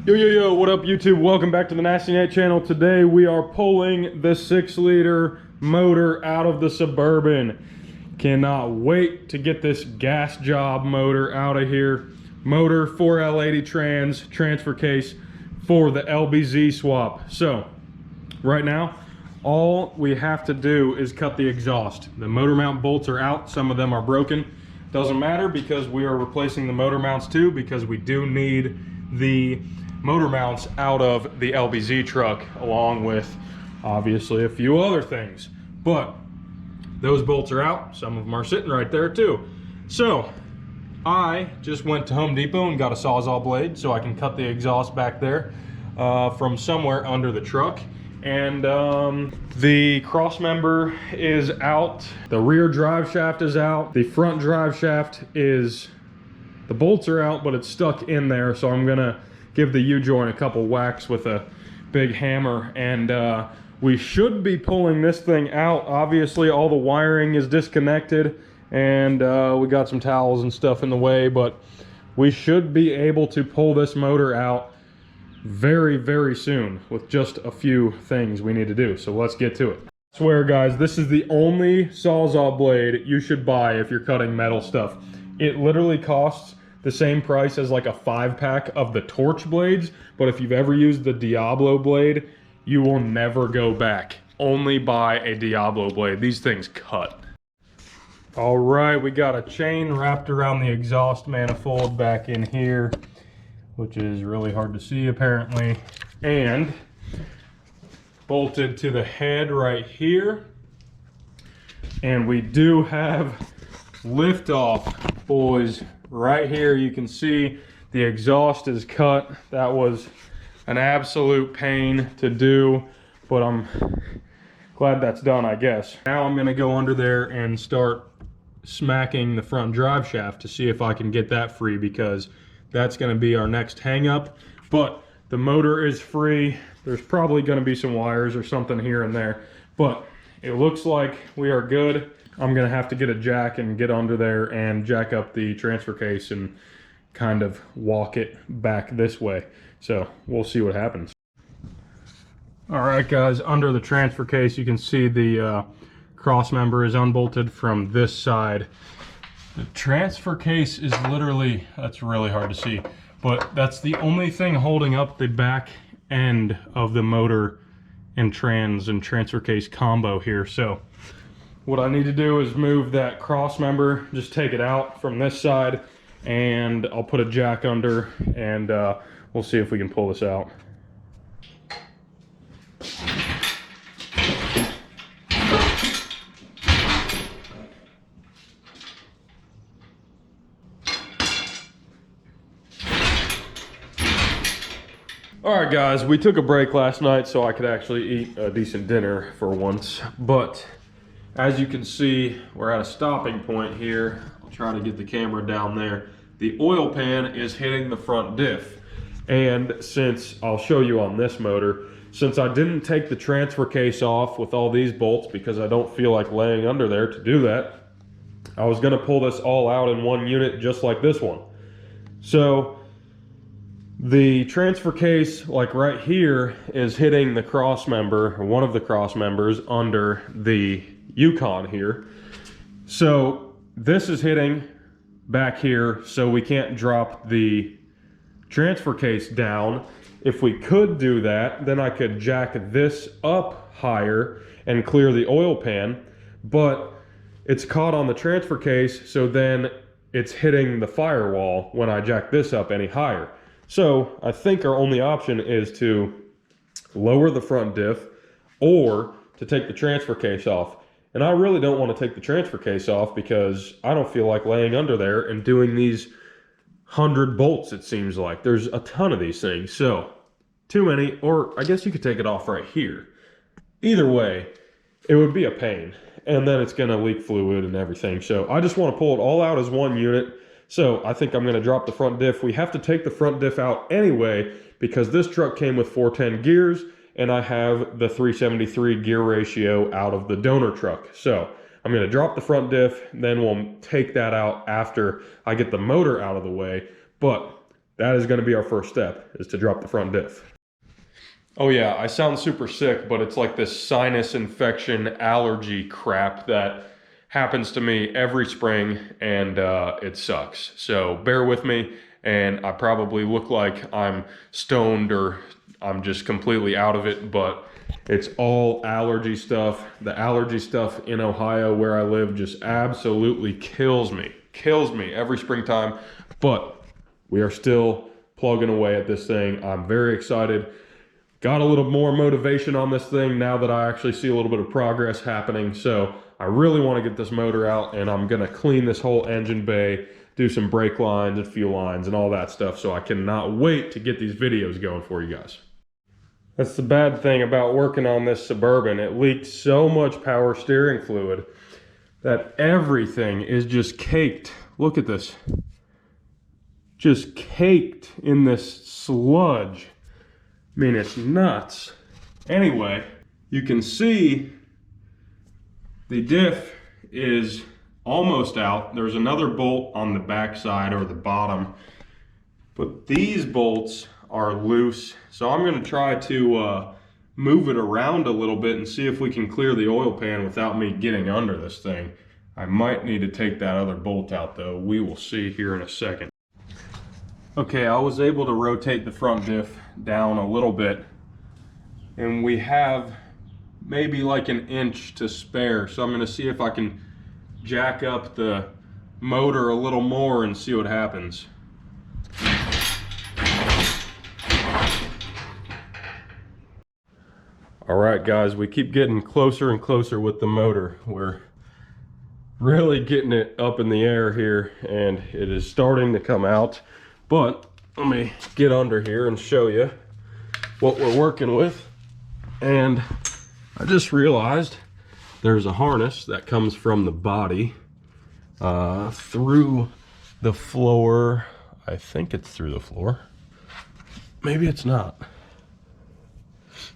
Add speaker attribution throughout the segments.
Speaker 1: Yo, what up YouTube? Welcome back to the Nasty Nate channel. Today we are pulling the 6-liter motor out of the Suburban. Cannot wait to get this gas job motor out of here. Motor 4L80 trans, transfer case for the LBZ swap. So, right now, all we have to do is cut the exhaust. The motor mount bolts are out, some of them are broken. Doesn't matter because we are replacing the motor mounts too, because we do need the motor mounts out of the LBZ truck, along with obviously a few other things. But those bolts are out, some of them are sitting right there too. So I just went to Home Depot and got a Sawzall blade so I can cut the exhaust back there from somewhere under the truck. And the cross member is out, the rear drive shaft is out, the front drive shaft is, the bolts are out but it's stuck in there, so I'm gonna give the U-joint a couple whacks with a big hammer, and we should be pulling this thing out. Obviously all the wiring is disconnected and we got some towels and stuff in the way, but we should be able to pull this motor out very soon with just a few things we need to do. So let's get to it. I swear guys, this is the only Sawzall blade you should buy if you're cutting metal stuff. It literally costs the same price as like a 5-pack of the Torch blades, but if you've ever used the Diablo blade, you will never go back. Only buy a Diablo blade. These things cut. All right, we got a chain wrapped around the exhaust manifold back in here, which is really hard to see apparently, and bolted to the head right here. And we do have liftoff, boys. Right here you can see the exhaust is cut. That was an absolute pain to do, but I'm glad that's done, I guess. Now I'm gonna go under there and start smacking the front drive shaft to see if I can get that free, because that's gonna be our next hang up. But the motor is free. There's probably gonna be some wires or something here and there, but it looks like we are good. I'm gonna have to get a jack and get under there and jack up the transfer case and kind of walk it back this way. So we'll see what happens. All right guys, under the transfer case you can see the cross member is unbolted from this side. The transfer case is literally, that's really hard to see, but that's the only thing holding up the back end of the motor and transfer case combo here. So what I need to do is move that cross member, just take it out from this side, and I'll put a jack under, and we'll see if we can pull this out. Alright guys, we took a break last night so I could actually eat a decent dinner for once, but as you can see, we're at a stopping point here. I'll try to get the camera down there. The oil pan is hitting the front diff. And since, I'll show you on this motor, since I didn't take the transfer case off with all these bolts because I don't feel like laying under there to do that, I was gonna pull this all out in one unit just like this one. So the transfer case, like right here, is hitting the cross member, or one of the cross members under the Yukon here. So this is hitting back here, so we can't drop the transfer case down. If we could do that, then I could jack this up higher and clear the oil pan, but it's caught on the transfer case, so then it's hitting the firewall when I jack this up any higher. So I think our only option is to lower the front diff or to take the transfer case off. And I really don't want to take the transfer case off because I don't feel like laying under there and doing these 100 bolts, it seems like. There's a ton of these things, so too many, or I guess you could take it off right here. Either way, it would be a pain, and then it's going to leak fluid and everything. So I just want to pull it all out as one unit. So I think I'm going to drop the front diff. We have to take the front diff out anyway because this truck came with 410 gears, and I have the 373 gear ratio out of the donor truck. So I'm going to drop the front diff, then we'll take that out after I get the motor out of the way. But that is going to be our first step, is to drop the front diff. Oh yeah, I sound super sick, but it's like this sinus infection allergy crap that happens to me every spring, and it sucks. So bear with me, and I probably look like I'm stoned or I'm just completely out of it, but it's all allergy stuff. The allergy stuff in Ohio where I live just absolutely kills me every springtime, but we are still plugging away at this thing. I'm very excited. Got a little more motivation on this thing now that I actually see a little bit of progress happening. So I really want to get this motor out, and I'm going to clean this whole engine bay, do some brake lines and fuel lines and all that stuff. So I cannot wait to get these videos going for you guys. That's the bad thing about working on this Suburban. It leaked so much power steering fluid that everything is just caked. Look at this. Just caked in this sludge. I mean, it's nuts. Anyway, you can see the diff is almost out. There's another bolt on the back side or the bottom, but these bolts are loose. So I'm gonna try to move it around a little bit and see if we can clear the oil pan without me getting under this thing. I might need to take that other bolt out though. We will see here in a second. Okay, I was able to rotate the front diff down a little bit, and we have maybe like an inch to spare. So I'm gonna see if I can jack up the motor a little more and see what happens. All right, guys, we keep getting closer and closer with the motor. We're really getting it up in the air here, and it is starting to come out. But let me get under here and show you what we're working with. And I just realized there's a harness that comes from the body through the floor. I think it's through the floor. Maybe it's not.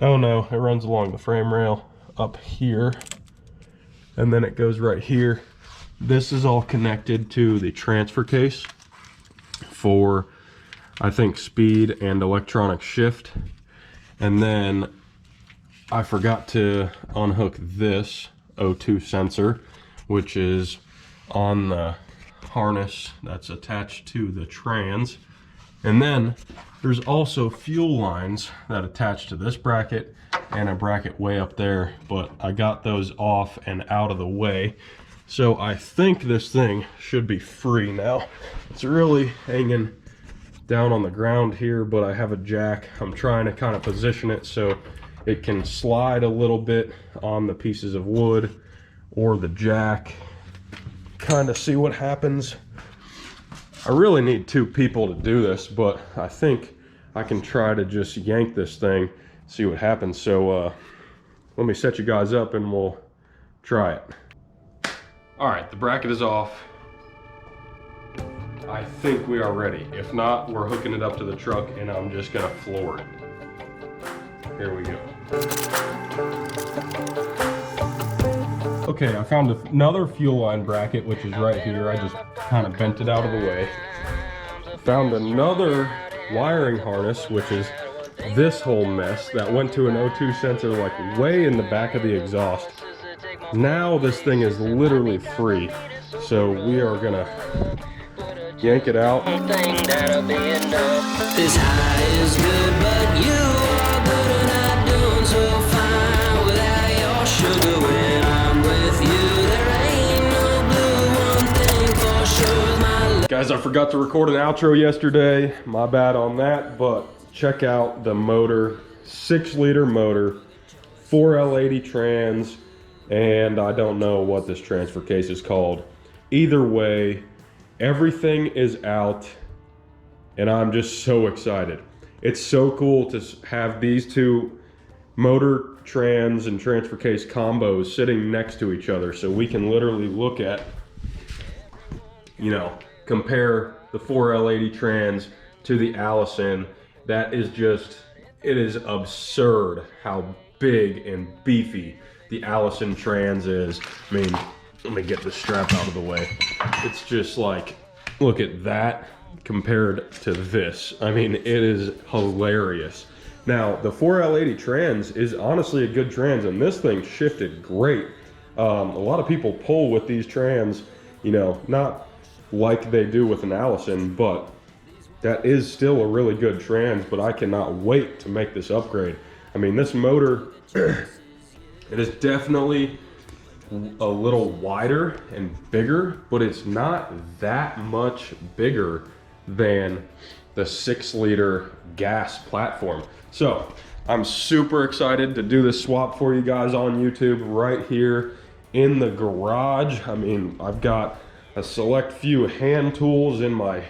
Speaker 1: Oh no, it runs along the frame rail up here, and then it goes right here. This is all connected to the transfer case for, I think, speed and electronic shift. And then I forgot to unhook this O2 sensor, which is on the harness that's attached to the trans. And then there's also fuel lines that attach to this bracket and a bracket way up there, but I got those off and out of the way. So I think this thing should be free now. It's really hanging down on the ground here, but I have a jack. I'm trying to kind of position it so it can slide a little bit on the pieces of wood or the jack. Kind of see what happens. I really need two people to do this, but I think I can try to just yank this thing, see what happens. So let me set you guys up and we'll try it. All right, the bracket is off. I think we are ready. If not, we're hooking it up to the truck and I'm just gonna floor it. Here we go. Okay, I found another fuel line bracket, which is right here. I just kind of bent it out of the way. Found another wiring harness, which is this whole mess that went to an O2 sensor like way in the back of the exhaust. Now this thing is literally free. So we are gonna yank it out.
Speaker 2: This high is good, but you are good and I'm doing so fine without your sugar. When I'm with you, there ain't no blue. One thing for sure is my love.
Speaker 1: Guys, I forgot to record an outro yesterday. My bad on that, but check out the motor. 6-liter motor, 4L80 trans, and I don't know what this transfer case is called. Either way, everything is out, and I'm just so excited. It's so cool to have these two motor trans and transfer case combos sitting next to each other, so we can literally look at, you know, compare the 4L80 trans to the Allison. That is just, it is absurd how big and beefy the Allison trans is. I mean, let me get this strap out of the way. It's just like, look at that. compared to this. I mean, it is hilarious. Now, the 4L80 trans is honestly a good trans, and this thing shifted great. A lot of people pull with these trans, you know, not like they do with an Allison, but that is still a really good trans, but I cannot wait to make this upgrade. I mean, this motor, it is definitely a little wider and bigger, but it's not that much bigger than the 6-liter gas platform. So I'm super excited to do this swap for you guys on YouTube right here in the garage. I mean, I've got a select few hand tools in my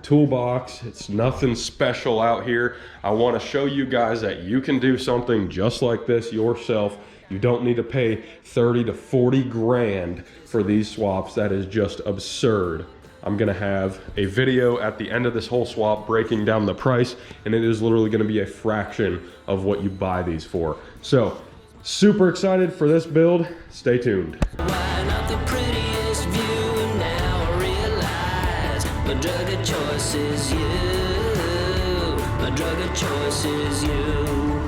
Speaker 1: toolbox. It's nothing special out here. I want to show you guys that you can do something just like this yourself. You don't need to pay 30 to 40 grand for these swaps. That is just absurd. I'm gonna have a video at the end of this whole swap breaking down the price, and it is literally gonna be a fraction of what you buy these for. So, super excited for this build. Stay tuned.
Speaker 2: Why not the prettiest view? And now I realize my drug of choice is you. My drug of choice is you.